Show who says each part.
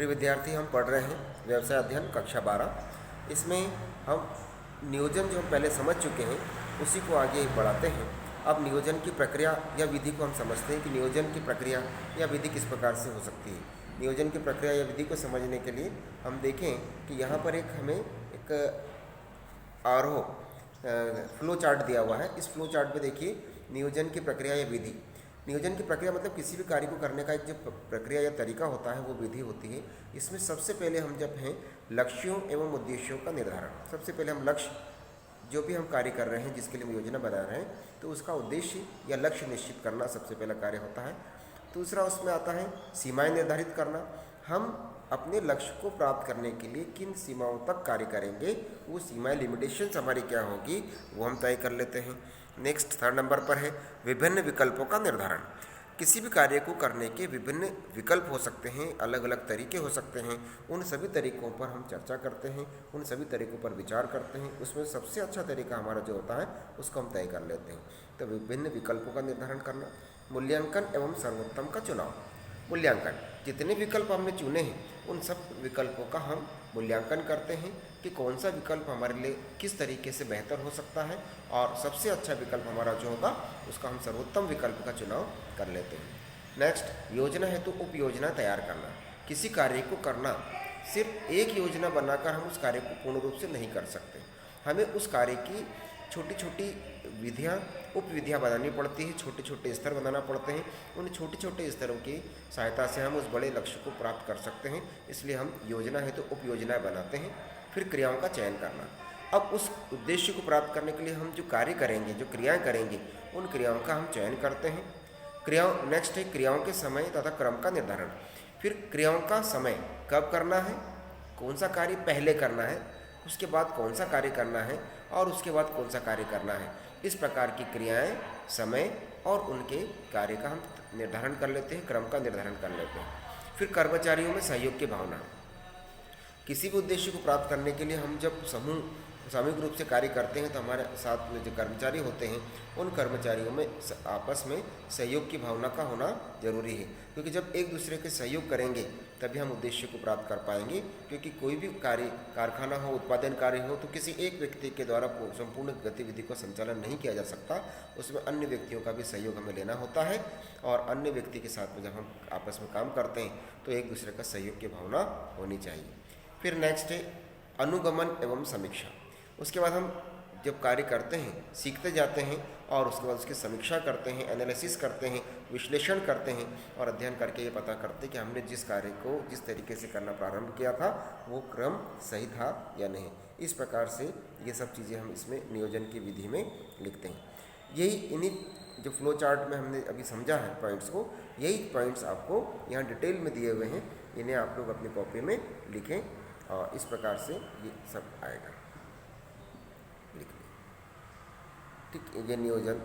Speaker 1: प्रिय विद्यार्थी, हम पढ़ रहे हैं व्यवसाय अध्ययन कक्षा 12। इसमें हम नियोजन जो हम पहले समझ चुके हैं उसी को आगे बढ़ाते हैं। अब नियोजन की प्रक्रिया या विधि को हम समझते हैं कि नियोजन की प्रक्रिया या विधि किस प्रकार से हो सकती है। नियोजन की प्रक्रिया या विधि को समझने के लिए हम देखें कि यहाँ पर हमें एक आरोह फ्लो चार्ट दिया हुआ है। इस फ्लो चार्ट में देखिए नियोजन की प्रक्रिया या विधि। नियोजन की प्रक्रिया मतलब किसी भी कार्य को करने का एक जो प्रक्रिया या तरीका होता है वो विधि होती है। इसमें सबसे पहले हम जब हैं लक्ष्यों एवं उद्देश्यों का निर्धारण। सबसे पहले हम लक्ष्य, जो भी हम कार्य कर रहे हैं जिसके लिए हम योजना बना रहे हैं, तो उसका उद्देश्य या लक्ष्य निश्चित करना सबसे पहला कार्य होता है। दूसरा उसमें आता है सीमाएं निर्धारित करना। हम अपने लक्ष्य को प्राप्त करने के लिए किन सीमाओं तक कार्य करेंगे, वो सीमाएं, लिमिटेशंस हमारी क्या होगी, वो हम तय कर लेते हैं। नेक्स्ट 3rd नंबर पर है विभिन्न विकल्पों का निर्धारण। किसी भी कार्य को करने के विभिन्न विकल्प हो सकते हैं, अलग अलग तरीके हो सकते हैं। उन सभी तरीकों पर हम चर्चा करते हैं, उन सभी तरीकों पर विचार करते हैं। उसमें सबसे अच्छा तरीका हमारा जो होता है उसको हम तय कर लेते हैं। तो विभिन्न विकल्पों का निर्धारण करना, मूल्यांकन एवं सर्वोत्तम का चुनाव। मूल्यांकन, जितने विकल्प हमने चुने हैं उन सब विकल्पों का हम मूल्यांकन करते हैं कि कौन सा विकल्प हमारे लिए किस तरीके से बेहतर हो सकता है, और सबसे अच्छा विकल्प हमारा जो होगा उसका हम सर्वोत्तम विकल्प का चुनाव कर लेते हैं। नेक्स्ट, योजना हेतु उप योजना तैयार करना। किसी कार्य को करना, सिर्फ एक योजना बनाकर हम उस कार्य को पूर्ण रूप से नहीं कर सकते। हमें उस कार्य की छोटी छोटी विधियाँ, उप विधियाँ बनानी पड़ती है, छोटे छोटे स्तर बनाना पड़ते हैं। उन छोटे छोटे स्तरों की सहायता से हम उस बड़े लक्ष्य को प्राप्त कर सकते हैं। इसलिए हम योजना है तो उप योजनाएँ बनाते हैं। फिर क्रियाओं का चयन करना। अब उस उद्देश्य को प्राप्त करने के लिए हम जो कार्य करेंगे, जो क्रियाएँ करेंगे, उन क्रियाओं का हम चयन करते हैं। नेक्स्ट है क्रियाओं के समय तथा क्रम का निर्धारण। फिर क्रियाओं का समय कब करना है, कौन सा कार्य पहले करना है, उसके बाद कौन सा कार्य करना है, और उसके बाद कौन सा कार्य करना है। इस प्रकार की क्रियाएं, समय और उनके कार्य का हम निर्धारण कर लेते हैं, क्रम का निर्धारण कर लेते हैं। फिर कर्मचारियों में सहयोग की भावना। किसी भी उद्देश्य को प्राप्त करने के लिए हम जब सामूहिक रूप से कार्य करते हैं तो हमारे साथ में जो कर्मचारी होते हैं उन कर्मचारियों में आपस में सहयोग की भावना का होना जरूरी है, क्योंकि जब एक दूसरे के सहयोग करेंगे तभी हम उद्देश्य को प्राप्त कर पाएंगे। क्योंकि कोई भी कार्य, कारखाना हो, उत्पादन कार्य हो, तो किसी एक व्यक्ति के द्वारा संपूर्ण गतिविधि को संचालन नहीं किया जा सकता। उसमें अन्य व्यक्तियों का भी सहयोग हमें लेना होता है, और अन्य व्यक्ति के साथ में जब हम आपस में काम करते हैं तो एक दूसरे का सहयोग की भावना होनी चाहिए। फिर नेक्स्ट है अनुगमन एवं समीक्षा। उसके बाद हम जब कार्य करते हैं, सीखते जाते हैं, और उसके बाद उसकी समीक्षा करते हैं, एनालिसिस करते हैं, विश्लेषण करते हैं, और अध्ययन करके ये पता करते हैं कि हमने जिस कार्य को जिस तरीके से करना प्रारंभ किया था वो क्रम सही था या नहीं। इस प्रकार से ये सब चीज़ें हम इसमें नियोजन की विधि में लिखते हैं। यही इन्हीं जो फ्लो चार्ट में हमने अभी समझा है पॉइंट्स को, यही पॉइंट्स आपको यहाँ डिटेल में दिए हुए हैं। इन्हें आप लोग अपनी कॉपी में लिखें, और इस प्रकार से ये सब आएगा। लिख लें, ठीक। ये नियोजन